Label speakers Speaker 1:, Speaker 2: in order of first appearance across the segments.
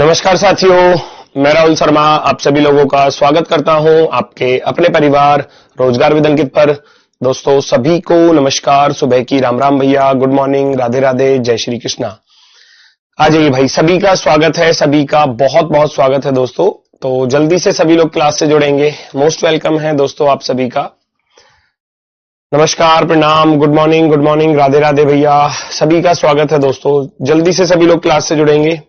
Speaker 1: नमस्कार साथियों, मैं राहुल शर्मा आप सभी लोगों का स्वागत करता हूं आपके अपने परिवार रोजगार विद अंकित पर। दोस्तों सभी को नमस्कार, सुबह की राम राम भैया, गुड मॉर्निंग, राधे राधे, जय श्री कृष्णा। आ जाइए भाई, सभी का स्वागत है, सभी का बहुत बहुत स्वागत है दोस्तों। तो जल्दी से सभी लोग क्लास से जुड़ेंगे, मोस्ट वेलकम है दोस्तों आप सभी का। नमस्कार, प्रणाम, गुड मॉर्निंग, राधे राधे भैया, सभी का स्वागत है दोस्तों। जल्दी से सभी लोग क्लास से जुड़ेंगे।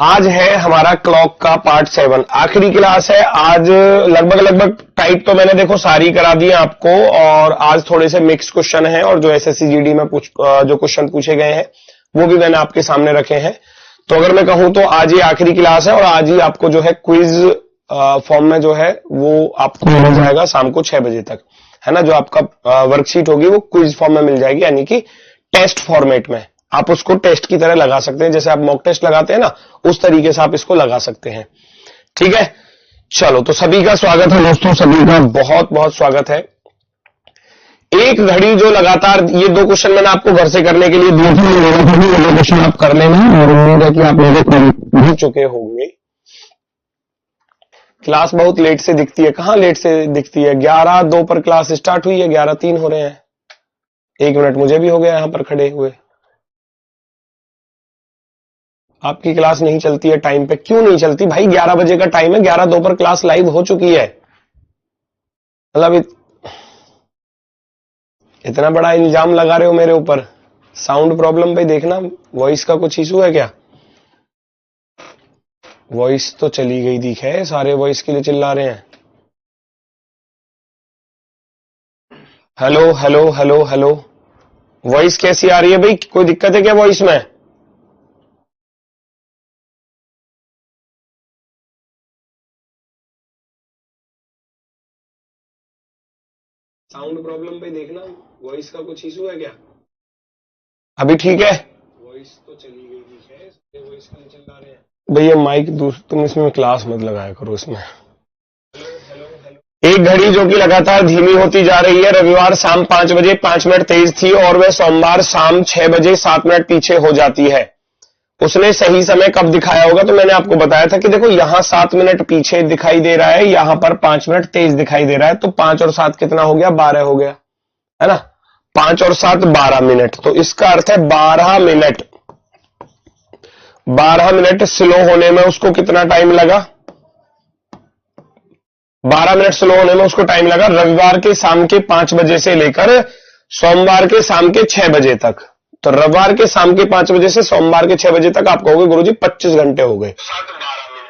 Speaker 1: आज है हमारा क्लॉक का पार्ट 7, आखिरी क्लास है आज। लगभग टाइप तो मैंने देखो सारी करा दी है आपको, और आज थोड़े से मिक्स क्वेश्चन हैं और जो एसएससी जीडी में जो क्वेश्चन पूछे गए हैं वो भी मैंने आपके सामने रखे हैं। तो अगर मैं कहूं तो आज ही आखिरी क्लास है और आज ही आपको जो है क्विज फॉर्म में जो है वो आपको मिल जाएगा शाम को 6 बजे तक, है ना। जो आपका वर्कशीट होगी वो क्विज फॉर्म में मिल जाएगी, यानी कि टेस्ट फॉर्मेट में। आप उसको टेस्ट की तरह लगा सकते हैं, जैसे आप मॉक टेस्ट लगाते हैं ना, उस तरीके से आप इसको लगा सकते हैं। ठीक है, चलो तो सभी का स्वागत है दोस्तों, सभी का बहुत बहुत स्वागत है। एक घड़ी जो लगातार ये 2 क्वेश्चन मैंने आपको घर से करने के लिए दिए थे, ये 2 क्वेश्चन आप कर लेना और उम्मीद है कि आप लोग कर भी चुके होंगे। क्लास बहुत लेट से दिखती है, कहां लेट से दिखती है? 11:02 पर क्लास स्टार्ट हुई है, 11:03 हो रहे हैं। 1 मिनट मुझे भी हो गया यहां पर खड़े हुए। आपकी क्लास नहीं चलती है टाइम पे, क्यों नहीं चलती भाई? 11 बजे का टाइम है, 11:02 पर क्लास लाइव हो चुकी है। मतलब इतना बड़ा इल्जाम लगा रहे हो मेरे ऊपर। साउंड प्रॉब्लम भाई देखना, वॉइस का कुछ इशू है क्या? वॉइस तो चली गई दिख है, सारे वॉइस के लिए चिल्ला रहे हैं। Hello hello hello hello, voice कैसी आ रही है भाई? कोई दिक्कत है क्या वॉइस में? साउंड प्रॉब्लम पे देखना, वॉइस का कुछ इशू है क्या? अभी ठीक है? वॉइस तो चली गई थी है, वॉइस के लिए चिल्ला रहे हैं भैया। माइक तुम इसमें क्लास मत लगाया करो इसमें। एक घड़ी जो कि लगातार धीमी होती जा रही है, रविवार शाम 5 बजे 5 मिनट तेज थी और वह सोमवार शाम 6 बजे 7 मिनट पीछे हो जाती है। उसने सही समय कब दिखाया होगा? तो मैंने आपको बताया था कि देखो यहां 7 मिनट पीछे दिखाई दे रहा है, यहां पर 5 मिनट तेज दिखाई दे रहा है। तो 5 और 7 कितना हो गया? 12 हो गया, है ना। 5 और 7 12 मिनट, तो इसका अर्थ है 12 मिनट। 12 मिनट स्लो होने में उसको कितना टाइम लगा? 12 मिनट स्लो होने में उसको टाइम लगा रविवार के शाम के 5 बजे से लेकर सोमवार के शाम के 6 बजे तक। तो रविवार के शाम के 5 बजे से सोमवार के 6 बजे तक आप कहोगे गुरुजी 25 घंटे हो गए।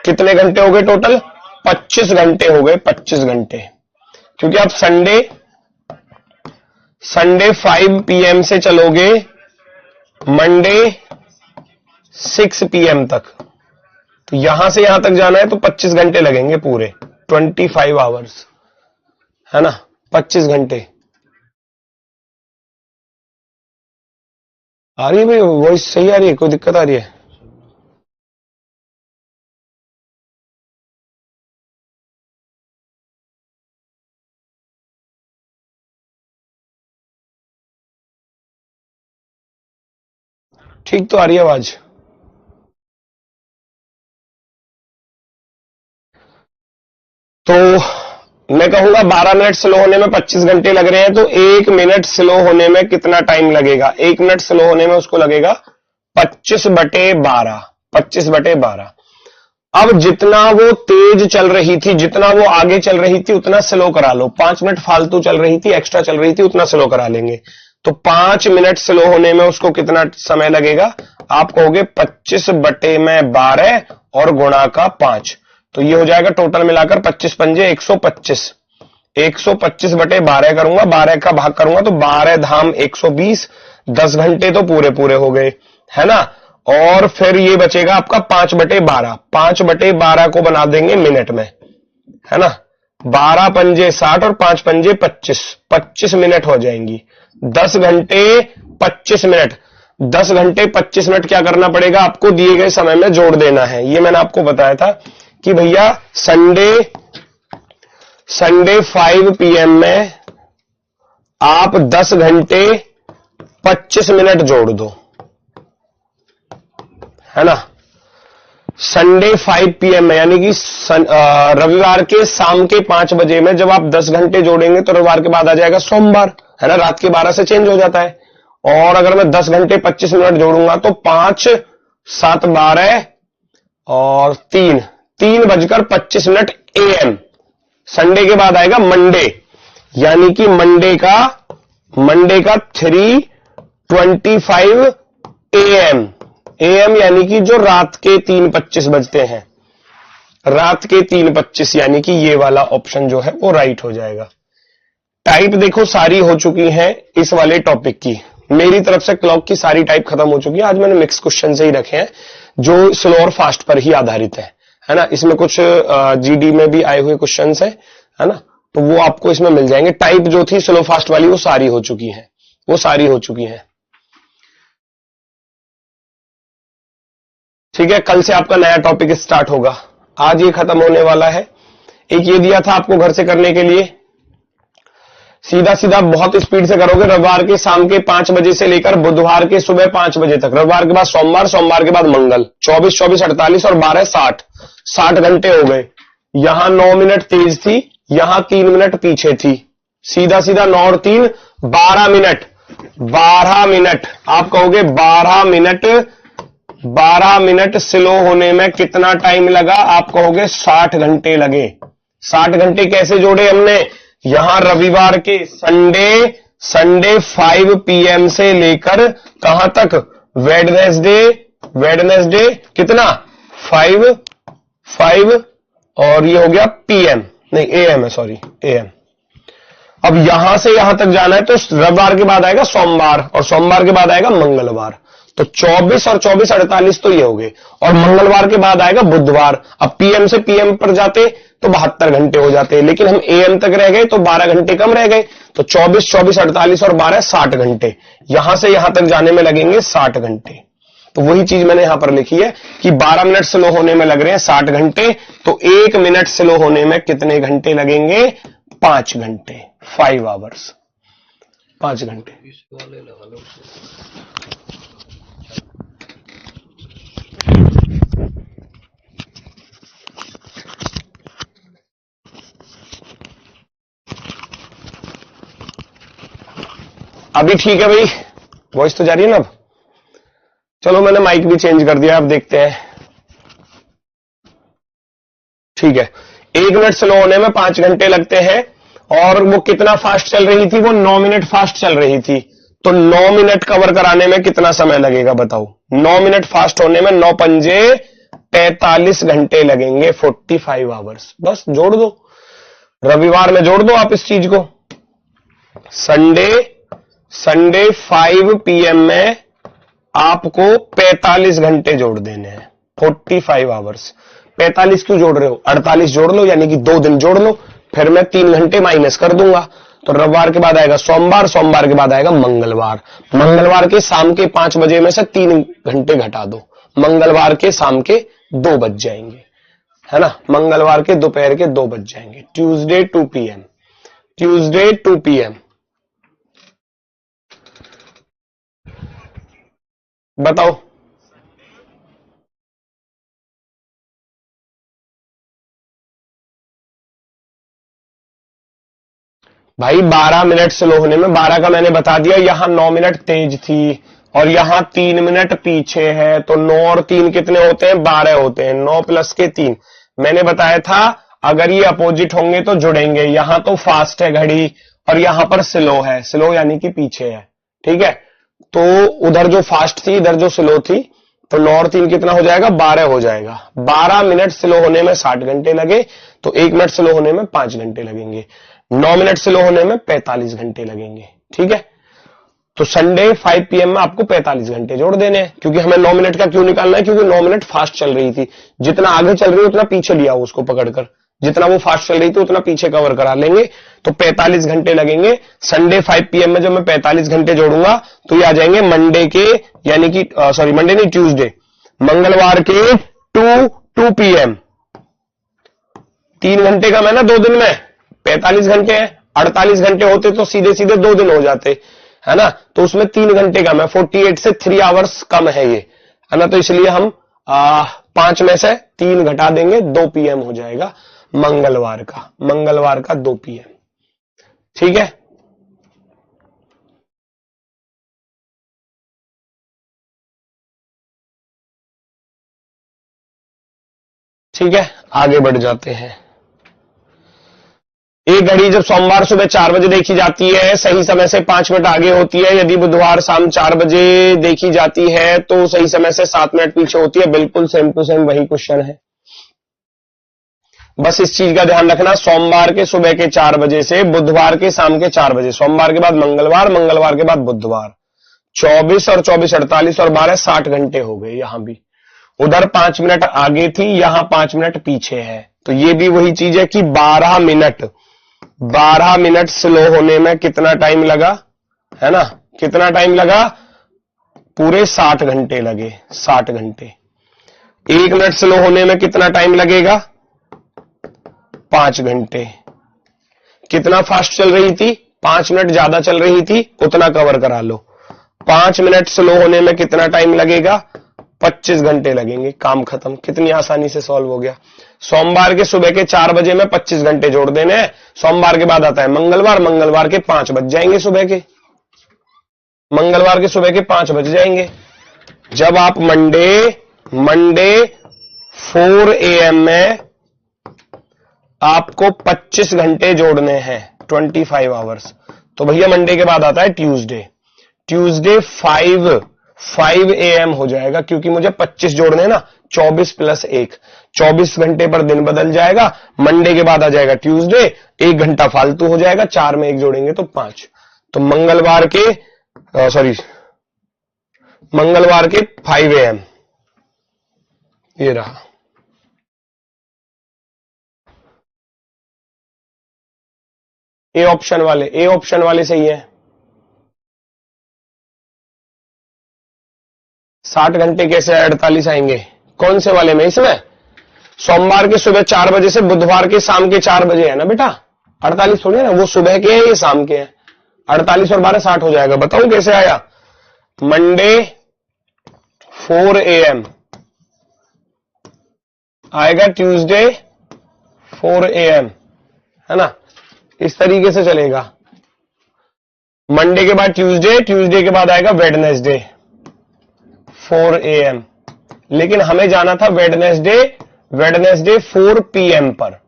Speaker 1: कितने घंटे हो गए टोटल? 25 घंटे हो गए, 25 घंटे। क्योंकि आप संडे 5 PM से चलोगे मंडे 6 PM तक, तो यहां से यहां तक जाना है तो 25 घंटे लगेंगे पूरे, 25 आवर्स, है ना। 25 घंटे आ रही है भाई? वॉइस सही आ रही है? कोई दिक्कत आ रही है? ठीक तो आ रही है आवाज? तो मैं कहूंगा 12 मिनट स्लो होने में 25 घंटे लग रहे हैं, तो 1 मिनट स्लो होने में कितना टाइम लगेगा? 1 मिनट स्लो होने में उसको लगेगा 25/12। 25/12। अब जितना वो तेज चल रही थी, जितना वो आगे चल रही थी उतना स्लो करा लो। 5 मिनट फालतू चल रही थी, एक्स्ट्रा चल रही थी, उतना स्लो करा लेंगे। तो 5 मिनट स्लो होने में उसको कितना समय लगेगा? आप कहोगे 25/12 और गुणा का 5, तो ये हो जाएगा टोटल मिलाकर 25 पंजे 125। 125/12 करूंगा, 12 का भाग करूंगा तो 12 धाम 120, 10 घंटे तो पूरे पूरे हो गए, है ना। और फिर ये बचेगा आपका 5/12। 5/12 को बना देंगे मिनट में, है ना। 12 पंजे 60 और 5 पंजे 25, 25 मिनट हो जाएंगी। 10 घंटे 25 मिनट, 10 घंटे 25 मिनट क्या करना पड़ेगा आपको? दिए गए समय में जोड़ देना है। ये मैंने आपको बताया था कि भैया संडे 5 PM में आप 10 घंटे 25 मिनट जोड़ दो, है ना। संडे 5 PM में, यानी कि रविवार के शाम के 5 बजे में जब आप 10 घंटे जोड़ेंगे तो रविवार के बाद आ जाएगा सोमवार, है ना। रात के 12 से चेंज हो जाता है। और अगर मैं 10 घंटे 25 मिनट जोड़ूंगा तो 5 7 12 और 3 बजकर 25 मिनट AM। संडे के बाद आएगा मंडे, यानी कि मंडे का 3:25 AM। AM यानी कि जो रात के 3:25 बजते हैं, रात के 3:25, यानी कि ये वाला ऑप्शन जो है वो राइट हो जाएगा। टाइप देखो सारी हो चुकी हैं इस वाले टॉपिक की। मेरी तरफ से क्लॉक की सारी टाइप खत्म हो चुकी है। आज मैंने मिक्स क्वेश्चन से ही रखे हैं जो स्लो और फास्ट पर ही आधारित है ना। इसमें कुछ GD में भी आए हुए क्वेश्चन है ना, तो वो आपको इसमें मिल जाएंगे। टाइप जो थी स्लो फास्ट वाली वो सारी हो चुकी है, ठीक है। कल से आपका नया टॉपिक स्टार्ट होगा। आज ये खत्म होने वाला है। एक ये दिया था आपको घर से करने के लिए, सीधा सीधा बहुत स्पीड से करोगे। रविवार के शाम के 5 बजे से लेकर बुधवार के सुबह 5 बजे तक, रविवार के बाद सोमवार, सोमवार के बाद मंगल, 24 24 48 और 12 60 घंटे हो गए। यहां 9 मिनट तेज थी, यहां 3 मिनट पीछे थी। सीधा सीधा 9 और 3 12 मिनट। आप कहोगे 12 मिनट स्लो होने में कितना टाइम लगा? आप कहोगे 60 घंटे लगे। 60 घंटे कैसे जोड़े हमने? यहां रविवार के संडे 5 PM से लेकर कहां तक? वेडनेसडे कितना? 5 और ये हो गया PM, नहीं AM है, सॉरी AM। अब यहां से यहां तक जाना है तो रविवार के बाद आएगा सोमवार और सोमवार के बाद आएगा मंगलवार। तो 24 और 24 48 तो ये हो गए, और मंगलवार के बाद आएगा बुधवार। अब PM से PM पर जाते तो 72 घंटे हो जाते, लेकिन हम AM तक रह गए तो 12 घंटे कम रह गए। तो 24 24 48 और 12 60 घंटे। यहां से यहां तक जाने में लगेंगे 60 घंटे। तो वही चीज मैंने यहां पर लिखी है कि 12 मिनट स्लो होने में लग रहे हैं 60 घंटे, तो 1 मिनट स्लो होने में कितने घंटे लगेंगे? 5 घंटे, 5 आवर्स, 5 घंटे। अभी ठीक है भाई, वॉइस तो जा रही है ना अब? चलो मैंने माइक भी चेंज कर दिया, अब देखते हैं। ठीक है, 1 मिनट स्लो होने में 5 घंटे लगते हैं। और वो कितना फास्ट चल रही थी? वो 9 मिनट फास्ट चल रही थी। तो 9 मिनट कवर कराने में कितना समय लगेगा बताओ? 9 मिनट फास्ट होने में 9 पंजे 45 घंटे लगेंगे, 45 आवर्स। बस जोड़ दो, रविवार में जोड़ दो आप इस चीज को। संडे 5 PM में आपको 45 घंटे जोड़ देने हैं, 45 आवर्स। 45 क्यों जोड़ रहे हो? 48 जोड़ लो, यानी कि 2 दिन जोड़ लो। फिर मैं 3 घंटे माइनस कर दूंगा। तो रविवार के बाद आएगा सोमवार, सोमवार के बाद आएगा मंगलवार। मंगलवार के शाम के 5 बजे में से 3 घंटे घटा दो, मंगलवार के शाम के 2 बज जाएंगे, है ना। मंगलवार के दोपहर के 2 बज जाएंगे। Tuesday 2 PM। बताओ भाई, 12 मिनट स्लो होने में 12 का मैंने बता दिया। यहां 9 मिनट तेज थी और यहां 3 मिनट पीछे है, तो 9 और 3 कितने होते हैं? 12 होते हैं। 9 प्लस के 3 मैंने बताया था, अगर ये अपोजिट होंगे तो जुड़ेंगे। यहां तो फास्ट है घड़ी और यहां पर स्लो है, स्लो यानी कि पीछे है, ठीक है। तो उधर जो फास्ट थी, इधर जो स्लो थी, तो 9 और 3 कितना हो जाएगा? 12 हो जाएगा। 12 मिनट स्लो होने में 60 घंटे लगे, तो 1 मिनट स्लो होने में 5 घंटे लगेंगे। 9 मिनट स्लो होने में 45 घंटे लगेंगे, ठीक है। तो संडे 5 PM में आपको 45 घंटे जोड़ देने हैं। क्योंकि हमें 9 मिनट का क्यों निकालना है? क्योंकि 9 मिनट फास्ट चल रही थी। जितना आगे चल रही है उतना पीछे लिया उसको पकड़कर, जितना वो फास्ट चल रही थी उतना पीछे कवर करा लेंगे। तो 45 घंटे लगेंगे। संडे 5 PM में जब मैं 45 घंटे जोड़ूंगा तो ये आ जाएंगे मंडे के, यानी कि सॉरी मंडे नहीं, ट्यूसडे, मंगलवार के 2 PM। 3 घंटे का मैं ना 2 दिन में 45 घंटे है। 48 घंटे होते तो सीधे सीधे 2 दिन हो जाते, है ना। तो उसमें 3 घंटे कम है, 48 से 3 आवर्स कम है ये, है ना। तो इसलिए हम 5 में से 3 घटा देंगे, 2 PM हो जाएगा मंगलवार का 2 PM। ठीक है, ठीक है, आगे बढ़ जाते हैं। एक घड़ी जब सोमवार सुबह 4 बजे देखी जाती है, सही समय से 5 मिनट आगे होती है। यदि बुधवार शाम 4 बजे देखी जाती है तो सही समय से 7 मिनट पीछे होती है। बिल्कुल सेम टू सेम वही क्वेश्चन है। बस इस चीज का ध्यान रखना, सोमवार के सुबह के 4 बजे से बुधवार के शाम के 4 बजे, सोमवार के बाद मंगलवार, मंगलवार के बाद बुधवार, 24 और 24 48 और 12 60 घंटे हो गए। यहां भी उधर 5 मिनट आगे थी, यहां 5 मिनट पीछे है। तो ये भी वही चीज है कि 12 मिनट स्लो होने में कितना टाइम लगा, है ना, कितना टाइम लगा, पूरे 60 घंटे लगे, 60 घंटे। 1 मिनट स्लो होने में कितना टाइम लगेगा, 5 घंटे। कितना फास्ट चल रही थी, 5 मिनट ज्यादा चल रही थी, उतना कवर करा लो। 5 मिनट स्लो होने में कितना टाइम लगेगा, 25 घंटे लगेंगे, काम खत्म। कितनी आसानी से सॉल्व हो गया। सोमवार के सुबह के 4 बजे में 25 घंटे जोड़ देने हैं। सोमवार के बाद आता है मंगलवार, मंगलवार के 5 बज जाएंगे सुबह के, मंगलवार के सुबह के 5 बज जाएंगे। जब आप मंडे 4 AM में आपको 25 घंटे जोड़ने हैं, 25 आवर्स, तो भैया मंडे के बाद आता है ट्यूसडे 5 AM हो जाएगा, क्योंकि मुझे 25 जोड़ने ना, 24 + 1, 24 घंटे पर दिन बदल जाएगा। मंडे के बाद आ जाएगा ट्यूसडे, 1 घंटा फालतू हो जाएगा, 4 में 1 जोड़ेंगे तो 5। तो मंगलवार के 5 AM ये रहा। ए ऑप्शन वाले सही है। 60 घंटे कैसे 48 आएंगे, कौन से वाले में, इसमें सोमवार के सुबह 4 बजे से बुधवार के शाम के 4 बजे है ना बेटा, 48 थोड़ी है ना, वो सुबह के हैं ये शाम के हैं। 48 और 12 60 हो जाएगा। बताऊं कैसे आया, मंडे 4 AM आएगा, ट्यूसडे 4 AM, है ना, इस तरीके से चलेगा। मंडे के बाद ट्यूसडे के बाद आएगा वेडनेसडे 4 AM, लेकिन हमें जाना था वेडनेसडे 4 PM पर।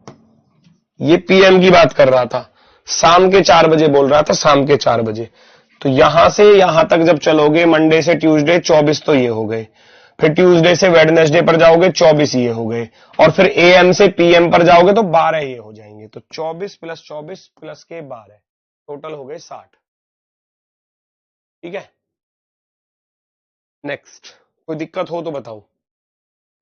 Speaker 1: ये PM की बात कर रहा था, शाम के 4 बजे बोल रहा था, शाम के 4 बजे। तो यहां से यहां तक जब चलोगे, मंडे से ट्यूसडे 24 तो ये हो गए, फिर ट्यूसडे से वेडनेसडे पर जाओगे 24 ये हो गए, और फिर AM से PM पर जाओगे तो 12 ये हो जाएंगे। तो 24 + 24 + के 12, टोटल हो गए 60। ठीक है, नेक्स्ट कोई दिक्कत हो तो बताओ।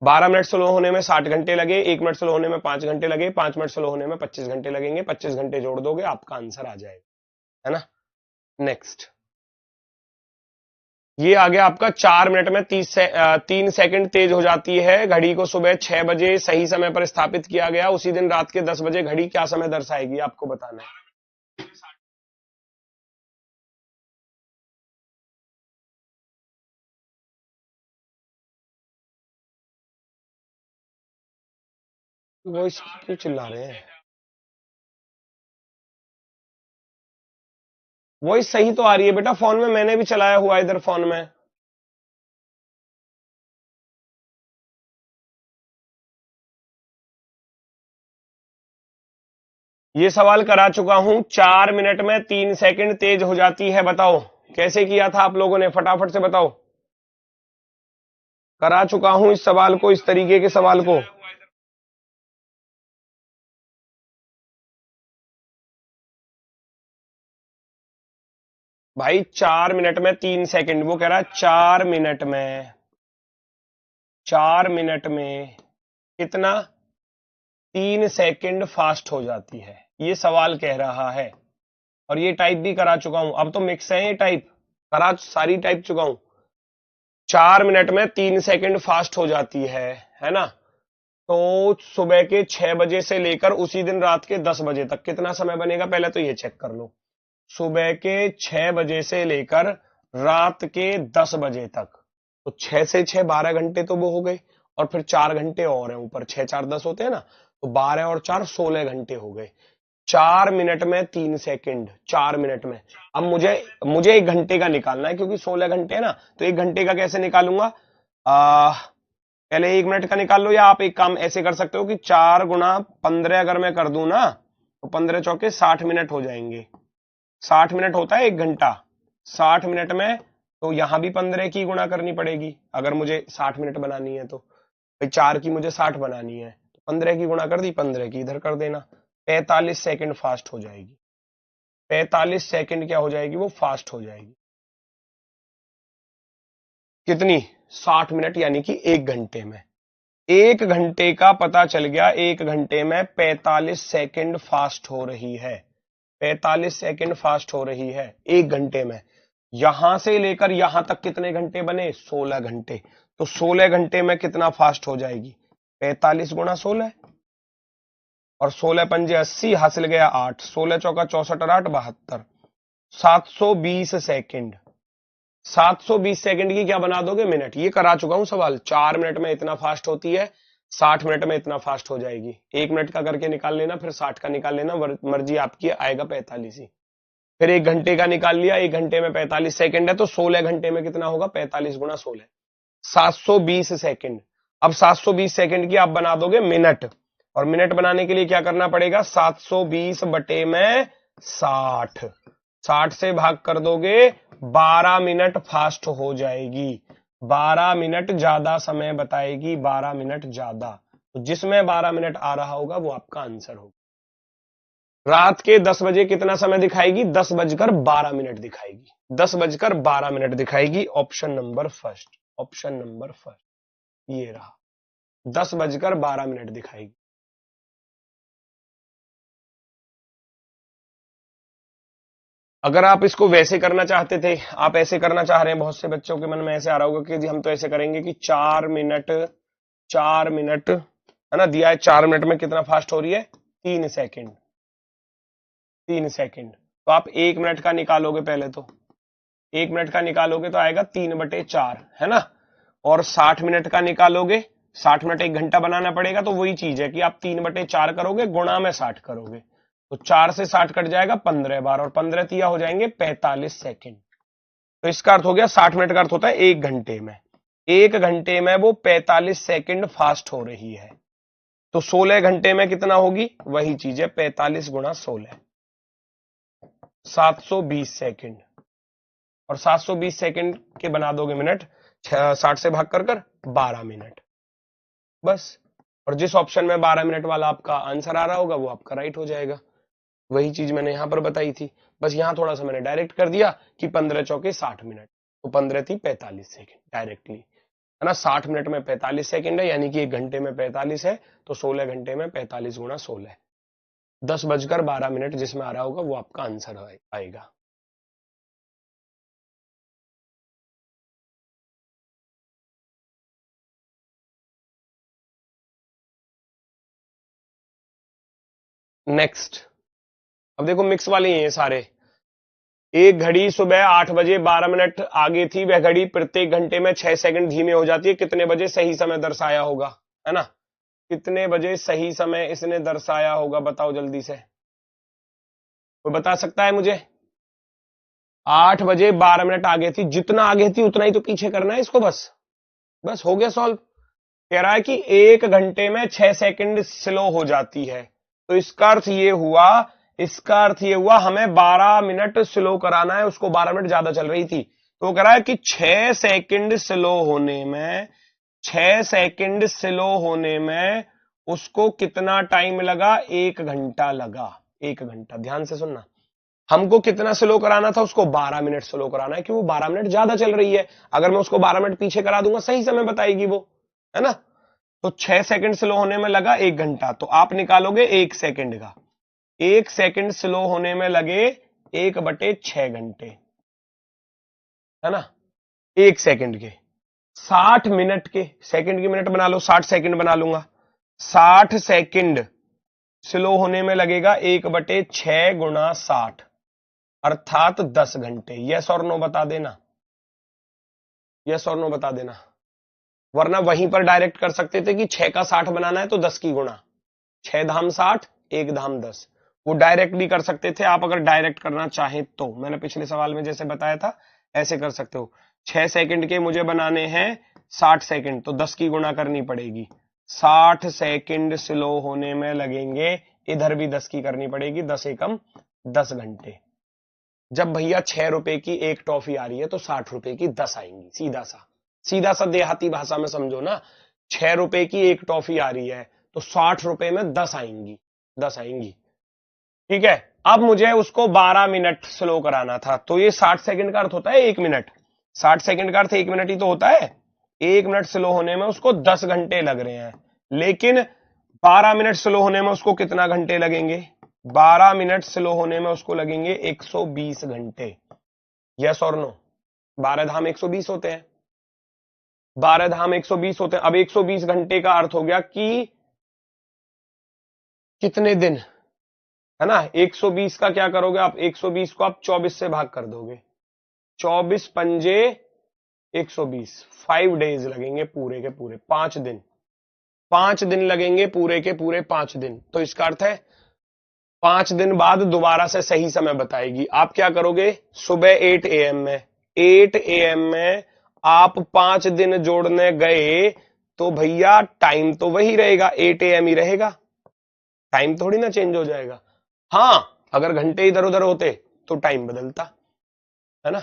Speaker 1: 12 मिनट स्लो होने में 60 घंटे लगे, 1 मिनट स्लो होने में 5 घंटे लगे, 5 मिनट स्लो होने में 25 घंटे लगेंगे। 25 घंटे जोड़ दोगे आपका आंसर आ जाएगा, है ना। नेक्स्ट, ये आ गया आपका 4 मिनट में 3 सेकंड तेज हो जाती है। घड़ी को सुबह 6 बजे सही समय पर स्थापित किया गया, उसी दिन रात के 10 बजे घड़ी क्या समय दर्शाएगी, आपको बताना है। वो क्यों चिल्ला रहे हैं, वॉइस सही तो आ रही है बेटा फोन में, मैंने भी चलाया हुआ इधर फोन में। ये सवाल करा चुका हूं, 4 मिनट में 3 सेकंड तेज हो जाती है। बताओ कैसे किया था आप लोगों ने, फटाफट से बताओ। करा चुका हूं इस सवाल को, इस तरीके के सवाल को। भाई 4 मिनट में 3 सेकंड, वो कह रहा है 4 मिनट में कितना, 3 सेकंड फास्ट हो जाती है, ये सवाल कह रहा है। और ये टाइप भी करा चुका हूं, अब तो मिक्स है ये टाइप, करा सारी टाइप चुका हूं। 4 मिनट में 3 सेकंड फास्ट हो जाती है ना। तो सुबह के 6 बजे से लेकर उसी दिन रात के 10 बजे तक कितना समय बनेगा, पहले तो ये चेक कर लो। सुबह के 6 बजे से लेकर रात के 10 बजे तक, तो 6 से 6 12 घंटे तो वो हो गए, और फिर 4 घंटे और हैं ऊपर, 6 4 10 होते हैं ना, तो 12 और 4 16 घंटे हो गए। 4 मिनट में 3 सेकंड, 4 मिनट में। अब मुझे 1 घंटे का निकालना है, क्योंकि 16 घंटे है ना, तो 1 घंटे का कैसे निकालूंगा? पहले 1 मिनट का निकाल लो, या आप एक काम ऐसे कर सकते हो कि 4 गुणा 15 अगर मैं कर दूं ना, तो 15 चौके 60 मिनट हो जाएंगे। 60 मिनट होता है 1 घंटा। 60 मिनट में तो यहां भी 15 की गुणा करनी पड़ेगी अगर मुझे 60 मिनट बनानी है तो। भाई 4 की मुझे 60 बनानी है, तो 15 की गुणा कर दी, 15 की इधर कर देना। 45 सेकंड फास्ट हो जाएगी। 45 सेकंड क्या हो जाएगी? वो फास्ट हो जाएगी। कितनी? 60 मिनट, यानी कि 1 घंटे में। 1 घंटे का पता चल गया, 1 घंटे में 45 सेकंड फास्ट हो रही है। 45 सेकंड फास्ट हो रही है 1 घंटे में। यहां से लेकर यहां तक कितने घंटे बने? 16 घंटे। तो 16 घंटे में कितना फास्ट हो जाएगी? 45 गुणा 16, और 16 पंजे 80, हासिल गया 8, 16 चौका 64 और 8 72, 720 सेकंड। 720 सेकंड की क्या बना दोगे? मिनट। ये करा चुका हूं सवाल। 4 मिनट में इतना फास्ट होती है, 60 मिनट में इतना फास्ट हो जाएगी। 1 मिनट का करके निकाल लेना, फिर 60 का निकाल लेना, मर्जी आपकी, आएगा 45 ही। फिर 1 घंटे का निकाल लिया, 1 घंटे में 45 सेकंड है, तो 16 घंटे में कितना होगा? 45 गुणा 16, 720 सेकंड। अब 720 सेकंड की आप बना दोगे मिनट, और मिनट बनाने के लिए क्या करना पड़ेगा? 720 बटे में 60, 60 से भाग कर दोगे, 12 मिनट फास्ट हो जाएगी। 12 मिनट ज्यादा समय बताएगी, 12 मिनट ज्यादा। तो जिसमें 12 मिनट आ रहा होगा वो आपका आंसर होगा। रात के 10 बजे कितना समय दिखाएगी? 10:12 दिखाएगी। 10:12 दिखाएगी। Option number first, option number first ये रहा, 10:12 दिखाएगी। अगर आप इसको वैसे करना चाहते थे, आप ऐसे करना चाह रहे हैं, बहुत से बच्चों के मन में ऐसे आ रहा होगा कि जी हम तो ऐसे करेंगे कि 4 मिनट, 4 मिनट है ना, दिया है 4 मिनट में कितना फास्ट हो रही है? 3 सेकंड, 3 सेकंड। तो आप 1 मिनट का निकालोगे पहले, तो 1 मिनट का निकालोगे तो आएगा 3/4, है ना। और 60 मिनट का निकालोगे, 60 मिनट 1 घंटा बनाना पड़ेगा, तो वही चीज है कि आप 3/4 करोगे, गुणा में 60 करोगे, तो 4 से 60 कट जाएगा 15 बार, और 15 तिया हो जाएंगे 45 सेकंड। तो इसका अर्थ हो गया 60 मिनट का अर्थ होता है 1 घंटे में। 1 घंटे में वो 45 सेकंड फास्ट हो रही है। तो 16 घंटे में कितना होगी? वही चीज है, 45 गुणा 16, 720 सेकंड। और 720 सेकंड के बना दोगे मिनट, 60 से भाग कर 12 मिनट, बस। और जिस ऑप्शन में 12 मिनट वाला आपका आंसर आ रहा होगा वो आपका राइट हो जाएगा। वही चीज मैंने यहां पर बताई थी, बस यहां थोड़ा सा मैंने डायरेक्ट कर दिया कि 15 चौके 60 मिनट, तो 15 थी 45 सेकंड डायरेक्टली, है ना। 60 मिनट में 45 सेकंड है, यानी कि 1 घंटे में 45 है, तो 16 घंटे में 45 गुणा 16, 10:12 जिसमें आ रहा होगा वो आपका आंसर आएगा। नेक्स्ट, अब देखो मिक्स वाले ही हैं सारे। एक घड़ी सुबह 8 बजे 12 मिनट आगे थी, वह घड़ी प्रत्येक घंटे में 6 सेकंड धीमे हो जाती है, कितने बजे सही समय दर्शाया होगा? है ना, कितने बजे सही समय इसने दर्शाया होगा? बताओ जल्दी से, कोई बता सकता है मुझे? 8 बजे 12 मिनट आगे थी, जितना आगे थी उतना ही तो पीछे करना है इसको, बस बस हो गया सॉल्व। कह रहा है कि 1 घंटे में 6 सेकंड स्लो हो जाती है, तो इसका अर्थ ये हुआ, इसका अर्थ ये हुआ हमें 12 मिनट स्लो कराना है, उसको 12 मिनट ज्यादा चल रही थी, तो कह रहा है कि 6 सेकंड स्लो होने में, 6 सेकंड स्लो होने में उसको कितना टाइम लगा? 1 घंटा लगा। 1 घंटा, ध्यान से सुनना। हमको कितना स्लो कराना था? उसको 12 मिनट स्लो कराना है, कि वो 12 मिनट ज्यादा चल रही है। अगर मैं उसको 12 मिनट पीछे करा दूंगा सही समय बताएगी वो, है ना। तो 6 सेकंड स्लो होने में लगा 1 घंटा, तो आप निकालोगे 1 सेकंड का। 1 सेकंड स्लो होने में लगे 1/6 घंटे, है ना। 1 सेकंड के 60 मिनट के, सेकंड की मिनट बना लो, 60 सेकंड बना लूंगा। 60 सेकंड स्लो होने में लगेगा 1/6 गुणा 60, अर्थात 10 घंटे। यस और नो बता देना, यस और नो बता देना। वरना वहीं पर डायरेक्ट कर सकते थे कि 6 का 60 बनाना है तो 10 की गुणा, 6 धाम 60, 1 धाम 10, वो डायरेक्ट भी कर सकते थे। आप अगर डायरेक्ट करना चाहें तो मैंने पिछले सवाल में जैसे बताया था ऐसे कर सकते हो। 6 सेकंड के मुझे बनाने हैं 60 सेकंड, तो 10 की गुणा करनी पड़ेगी, 60 सेकंड स्लो होने में लगेंगे, इधर भी 10 की करनी पड़ेगी, 10 एकम 10 घंटे। जब भैया 6 रुपए की एक टॉफी आ रही है तो 60 रुपए की 10 आएंगी, सीधा सा देहाती भाषा में समझो ना, 6 रुपए की एक टॉफी आ रही है तो 60 रुपए में 10 आएंगी, 10 आएंगी। ठीक है, अब मुझे उसको 12 मिनट स्लो कराना था, तो ये 60 सेकंड का अर्थ होता है 1 मिनट, 60 सेकंड का अर्थ 1 मिनट ही तो होता है। 1 मिनट स्लो होने में उसको 10 घंटे लग रहे हैं, लेकिन 12 मिनट स्लो होने में उसको कितना घंटे लगेंगे? 12 मिनट स्लो होने में उसको लगेंगे 120 घंटे। यस और नो? 12 धाम 120 होते हैं, 12 धाम 120 होते हैं। अब 120 घंटे का अर्थ हो गया कि कितने दिन, है ना? 120 का क्या करोगे आप? 120 को आप 24 से भाग कर दोगे, 24 पंजे 120, 5 डेज लगेंगे पूरे के पूरे, 5 दिन, 5 दिन लगेंगे पूरे के पूरे 5 दिन। तो इसका अर्थ है 5 दिन बाद दोबारा से सही समय बताएगी। आप क्या करोगे? सुबह 8 AM में, 8 AM में आप 5 दिन जोड़ने गए तो भैया टाइम तो वही रहेगा, 8 AM ही रहेगा, टाइम थोड़ी ना चेंज हो जाएगा। हां, अगर घंटे इधर उधर होते तो टाइम बदलता, है ना?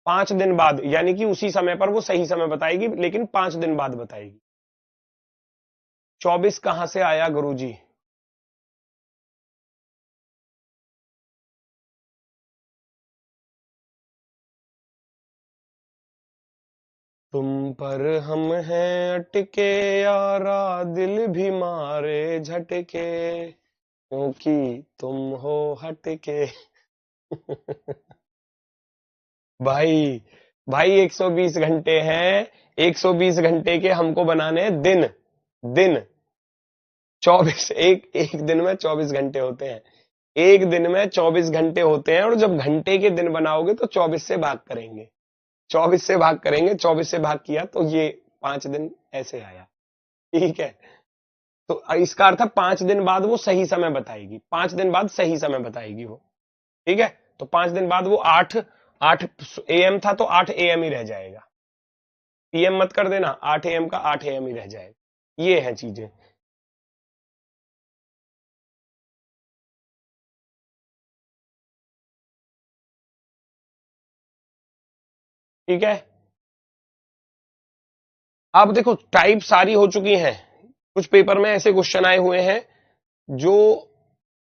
Speaker 1: 5 दिन बाद, यानी कि उसी समय पर वो सही समय बताएगी, लेकिन 5 दिन बाद बताएगी। 24 कहां से आया गुरुजी? तुम पर हम हैं अटके यारा, दिल भी मारे झटके, क्योंकि तुम हो हटके। भाई भाई 120 घंटे हैं, 120 घंटे के हमको बनाने हैं दिन, दिन 24, एक दिन में 24 घंटे होते हैं, एक दिन में 24 घंटे होते हैं, और जब घंटे के दिन बनाओगे तो 24 से भाग करेंगे, 24 से भाग करेंगे, 24 से भाग किया तो ये 5 दिन ऐसे आया। ठीक है, तो इसका अर्थ है 5 दिन बाद वो सही समय बताएगी, 5 दिन बाद सही समय बताएगी वो। ठीक है, तो 5 दिन बाद वो 8 AM था तो 8 AM ही रह जाएगा, PM मत कर देना, 8 AM का 8 AM ही रह जाएगा। ये है चीजें। ठीक है, अब देखो टाइप सारी हो चुकी हैं, कुछ पेपर में ऐसे क्वेश्चन आए हुए हैं जो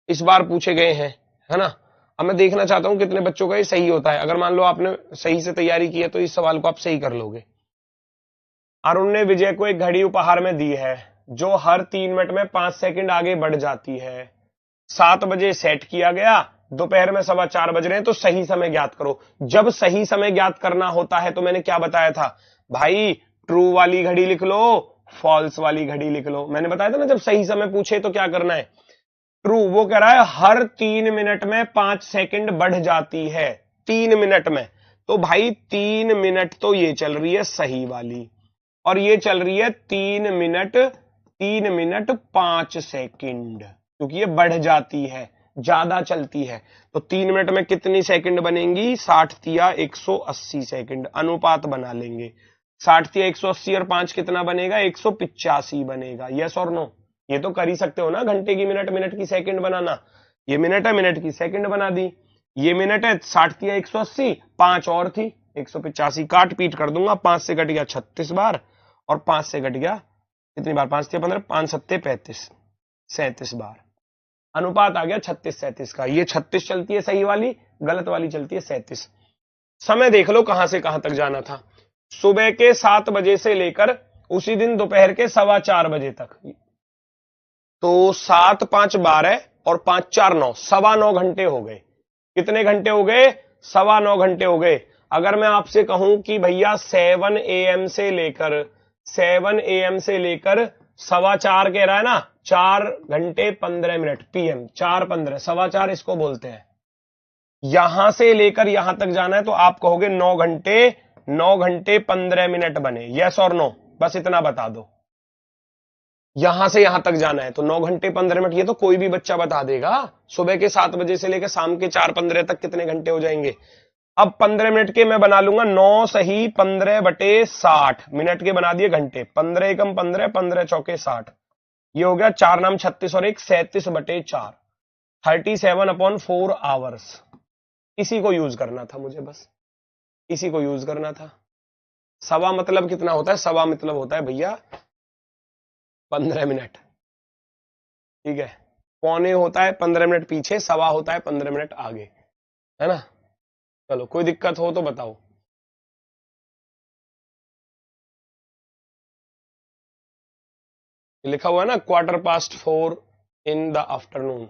Speaker 1: इस बार पूछे गए हैं, है ना? अब मैं देखना चाहता हूं कितने बच्चों का ये सही होता है। अगर मान लो आपने सही से तैयारी की है तो इस सवाल को आप सही कर लोगे। अरुण ने विजय को एक घड़ी उपहार में दी है जो हर 3 मिनट में 5 सेकंड आगे बढ़ जाती है। 7 बजे सेट किया गया, दोपहर में 4:15 बज रहे हैं, तो सही समय ज्ञात करो। जब सही समय ज्ञात करना होता है तो मैंने क्या बताया था भाई? ट्रू वाली घड़ी लिख लो, फॉल्स वाली घड़ी लिख लो। मैंने बताया था ना, जब सही समय पूछे तो क्या करना है? ट्रू, वो कह रहा है हर 3 मिनट में 5 सेकंड बढ़ जाती है, 3 मिनट में, तो भाई 3 मिनट तो ये चल रही है सही वाली, और ये चल रही है 3 मिनट 5 सेकंड, क्योंकि ये बढ़ जाती है, ज्यादा चलती है। तो 3 मिनट में कितनी सेकंड बनेंगी? 60 तिया 180 सेकंड, अनुपात बना लेंगे। 60 तिया 180 और 5 कितना बनेगा? 185 बनेगा। यस और नो? ये तो कर ही सकते हो ना, घंटे की मिनट, मिनट की सेकंड बनाना। ये मिनट है, मिनट की सेकंड बना दी। ये मिनट है, 60 तिया 180, 5 और थी 185, काट पीट कर दूंगा, 5 से कट गया 36 बार, और 5 से कट गया कितनी बार? 5 तिया 15, 5 सत्ते 35, 37 बार। अनुपात आ गया 36-37 का। ये 36 चलती है सही वाली, गलत वाली चलती है 37। समय देख लो कहां से कहां तक जाना था। सुबह के 7 बजे से लेकर उसी दिन दोपहर के 4:15 बजे तक, तो 7 5 12 और 5 4 9, 9.25 घंटे हो गए। कितने घंटे हो गए? 9.25 घंटे हो गए। अगर मैं आपसे कहूं कि भैया 7 AM से लेकर 4:15 कह रहा है ना, 4 घंटे 15 मिनट, PM 4:15, 4:15 इसको बोलते हैं। यहां से लेकर यहां तक जाना है तो आप कहोगे 9 घंटे 9 घंटे 15 मिनट बने, यस और नो, बस इतना बता दो। यहां से यहां तक जाना है तो 9 घंटे 15 मिनट, ये तो कोई भी बच्चा बता देगा। सुबह के 7 बजे से लेकर शाम के 4:15 तक कितने घंटे हो जाएंगे। अब 15 मिनट के मैं बना लूंगा 9 सही 15/60 मिनट के बना दिए घंटे, 15 एकम 15, 15 चौके 60, ये हो गया 4 नाम 36 और 1 37/4, 37/4 आवर्स। इसी को यूज करना था मुझे, बस इसी को यूज करना था। सवा मतलब कितना होता है, सवा मतलब होता है भैया 15 मिनट, ठीक है। पौने होता है 15 मिनट पीछे, सवा होता है 15 मिनट आगे, है ना। चलो कोई दिक्कत हो तो बताओ। लिखा हुआ है ना 4:15 इन द आफ्टरनून।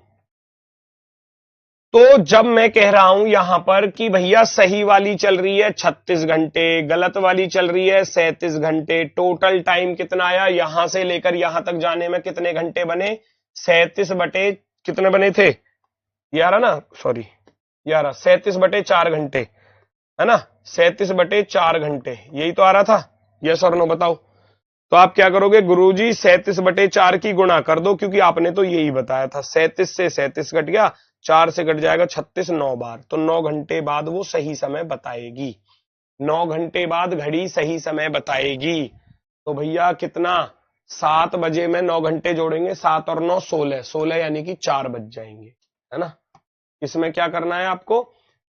Speaker 1: तो जब मैं कह रहा हूं यहां पर कि भैया सही वाली चल रही है 36 घंटे, गलत वाली चल रही है 37 घंटे, टोटल टाइम कितना आया, यहां से लेकर यहां तक जाने में कितने घंटे बने, 37 बटे कितने बने थे, 11 ना, सॉरी 11, 37/4 घंटे, है ना, 37/4 घंटे, यही तो आ रहा था, यस और नो बताओ। तो आप क्या करोगे गुरुजी, 37/4 की गुणा कर दो, क्योंकि आपने तो यही बताया था, 37 से 37 कट गया, 4 से कट जाएगा 36, 9 बार, तो 9 घंटे बाद वो सही समय बताएगी, 9 घंटे बाद घड़ी सही समय बताएगी। तो भैया कितना, 7 बजे में 9 घंटे जोड़ेंगे, 7 और 9 16, 16 यानी कि 4 बज जाएंगे, है ना। इसमें क्या करना है आपको,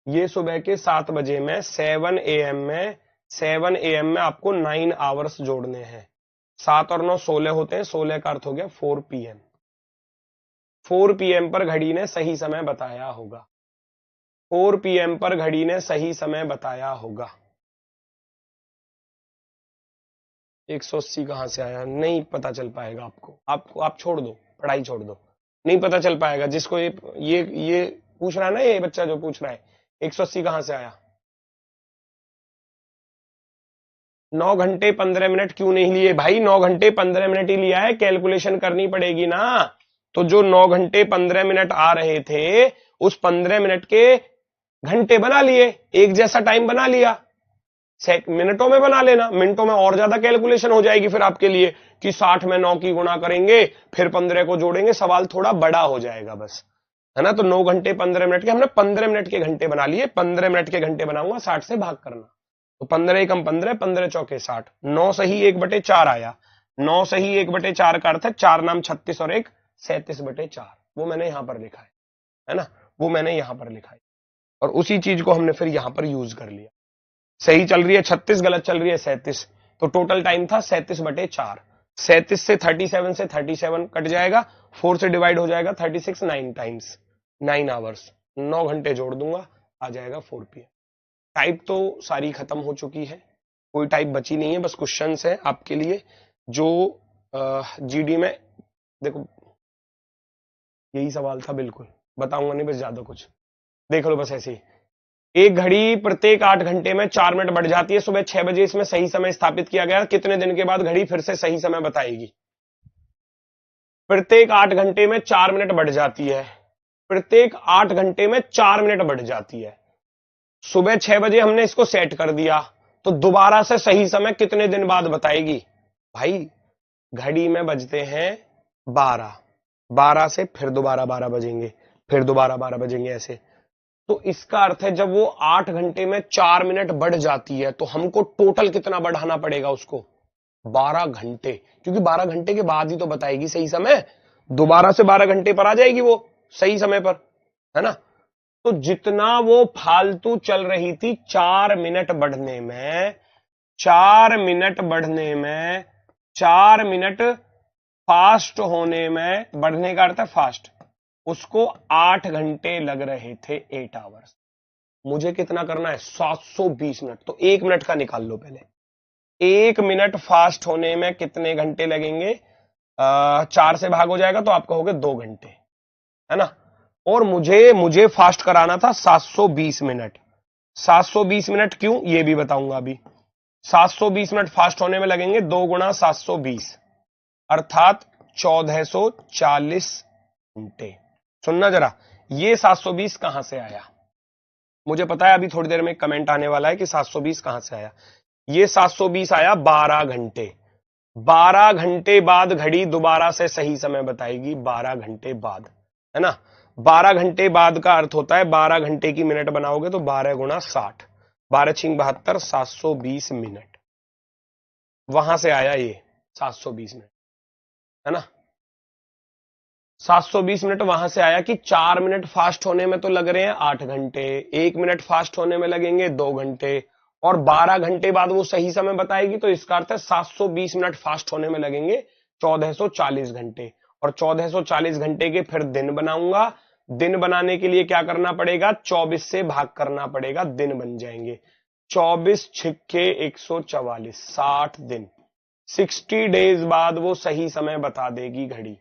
Speaker 1: ये सुबह के 7 बजे में 7 AM में, 7 AM में आपको 9 आवर्स जोड़ने हैं, 7 और 9 16 होते हैं, 16 का अर्थ हो गया 4 PM, 4 PM पर घड़ी ने सही समय बताया होगा, 4 PM पर घड़ी ने सही समय बताया होगा। 180 कहां से आया, नहीं पता चल पाएगा आपको आप छोड़ दो, पढ़ाई छोड़ दो, नहीं पता चल पाएगा। जिसको ये पूछ रहा है ना, ये बच्चा जो पूछ रहा है 180 कहां से आया। 9 घंटे 15 मिनट क्यों नहीं लिए भाई, 9 घंटे 15 मिनट ही लिया है, कैलकुलेशन करनी पड़ेगी ना। तो जो 9 घंटे 15 मिनट आ रहे थे, उस 15 मिनट के घंटे बना लिए, एक जैसा टाइम बना लिया, मिनटों में बना लेना, मिनटों में और ज्यादा कैलकुलेशन हो जाएगी फिर आपके लिए, कि 60 में 9 की गुणा करेंगे, फिर 15 को जोड़ेंगे, सवाल थोड़ा बड़ा हो जाएगा बस, है ना। तो 9 घंटे 15 मिनट के हमने 15 मिनट के घंटे बना लिए, 15 मिनट के घंटे बनाऊंगा, 60 से भाग करना, तो 15 एकम 15, 15 चौके 60, 9 सही 1/4 आया, 9 सही 1/4 का अर्थ है 4 नाम 36 और 1 37/4, वो मैंने यहां पर लिखा है ना, वो मैंने यहां पर लिखा है, और उसी चीज को हमने फिर यहां पर यूज कर लिया। सही चल रही है 36, गलत चल रही है 37, तो टोटल टाइम था 37/4, 37 से 37 से 37 कट जाएगा, 4 से डिवाइड हो जाएगा 36, 9 टाइम्स 9 आवर्स, 9 घंटे जोड़ दूंगा, आ जाएगा 4 PM। टाइप तो सारी खत्म हो चुकी है, कोई टाइप बची नहीं है, बस क्वेश्चंस है आपके लिए जो जीडी में, देखो यही सवाल था, बिल्कुल बताऊंगा नहीं बस ज्यादा कुछ, देख लो बस ऐसे ही। एक घड़ी प्रत्येक 8 घंटे में 4 मिनट बढ़ जाती है, सुबह 6 बजे इसमें सही समय स्थापित किया गया, कितने दिन के बाद घड़ी फिर से सही समय बताएगी। प्रत्येक 8 घंटे में 4 मिनट बढ़ जाती है, प्रत्येक 8 घंटे में 4 मिनट बढ़ जाती है, सुबह 6 बजे हमने इसको सेट कर दिया, तो दोबारा से सही समय कितने दिन बाद बताएगी भाई। घड़ी में बजते हैं 12, 12 से फिर दोबारा 12 बजेंगे, फिर दोबारा 12 बजेंगे, ऐसे। तो इसका अर्थ है जब वो 8 घंटे में 4 मिनट बढ़ जाती है, तो हमको टोटल कितना बढ़ाना पड़ेगा उसको, 12 घंटे, क्योंकि 12 घंटे के बाद ही तो बताएगी सही समय, दोबारा से 12 घंटे पर आ जाएगी वो सही समय पर, है ना। तो जितना वो फालतू चल रही थी 4 मिनट बढ़ने में, 4 मिनट बढ़ने में, 4 मिनट फास्ट होने में, बढ़ने का अर्थ है फास्ट, उसको 8 घंटे लग रहे थे, 8 आवर्स। मुझे कितना करना है 720 मिनट, तो 1 मिनट का निकाल लो पहले, 1 मिनट फास्ट होने में कितने घंटे लगेंगे, 4 से भाग हो जाएगा तो आप कहोगे 2 घंटे, है ना। और मुझे फास्ट कराना था 720 मिनट, 720 मिनट क्यों ये भी बताऊंगा अभी। 720 मिनट फास्ट होने में लगेंगे, 2 गुणा 720 अर्थात 1440 घंटे। सुनना जरा, ये 720 कहां से आया, मुझे पता है अभी थोड़ी देर में कमेंट आने वाला है कि 720 कहां से आया। ये 720 आया 12 घंटे। 12 घंटे बाद घड़ी दोबारा से सही समय बताएगी, 12 घंटे बाद, है ना। 12 घंटे बाद का अर्थ होता है 12 घंटे की मिनट बनाओगे तो 12 गुणा 60, 12 छिंग 72, 720 मिनट। वहां से आया ये 720 मिनट, है ना। 720 मिनट वहां से आया कि 4 मिनट फास्ट होने में तो लग रहे हैं 8 घंटे, 1 मिनट फास्ट होने में लगेंगे 2 घंटे, और 12 घंटे बाद वो सही समय बताएगी, तो इसका अर्थ है 720 मिनट फास्ट होने में लगेंगे 1440 घंटे। और 1440 घंटे के फिर दिन बनाऊंगा। दिन बनाने के लिए क्या करना पड़ेगा, 24 से भाग करना पड़ेगा, दिन बन जाएंगे। 24 छिक्के 144, 60 दिन, 60 डेज बाद वो सही समय बता देगी घड़ी।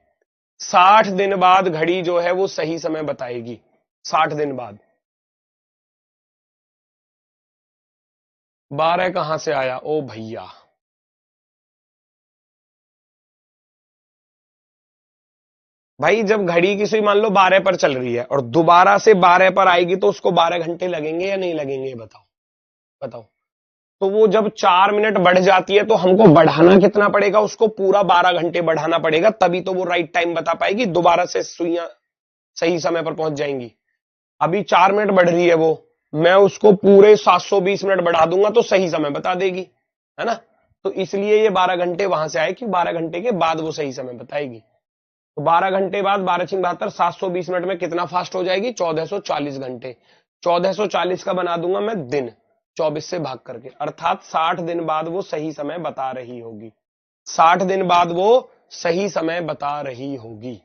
Speaker 1: 60 दिन बाद घड़ी जो है वो सही समय बताएगी, 60 दिन बाद। 12 कहां से आया, ओ भैया। भाई जब घड़ी की सुई मान लो 12 पर चल रही है और दोबारा से 12 पर आएगी तो उसको 12 घंटे लगेंगे या नहीं लगेंगे, बताओ बताओ। तो वो जब 4 मिनट बढ़ जाती है तो हमको बढ़ाना कितना पड़ेगा, उसको पूरा 12 घंटे बढ़ाना पड़ेगा, तभी तो वो राइट टाइम बता पाएगी, दोबारा से सुइयां सही समय पर पहुंच जाएंगी। अभी 4 मिनट बढ़ रही है वो, मैं उसको पूरे 720 मिनट बढ़ा दूंगा तो सही समय बता देगी, है ना। तो इसलिए ये 12 घंटे वहां से आए कि 12 घंटे के बाद वो सही समय बताएगी। तो 12 घंटे बाद 12 छिंग 72, 720 मिनट में कितना फास्ट हो जाएगी, 1440 घंटे। 1440 का बना दूंगा मैं दिन, 24 से भाग करके, अर्थात 60 दिन बाद वो सही समय बता रही होगी। 60 दिन बाद वो सही समय बता रही होगी।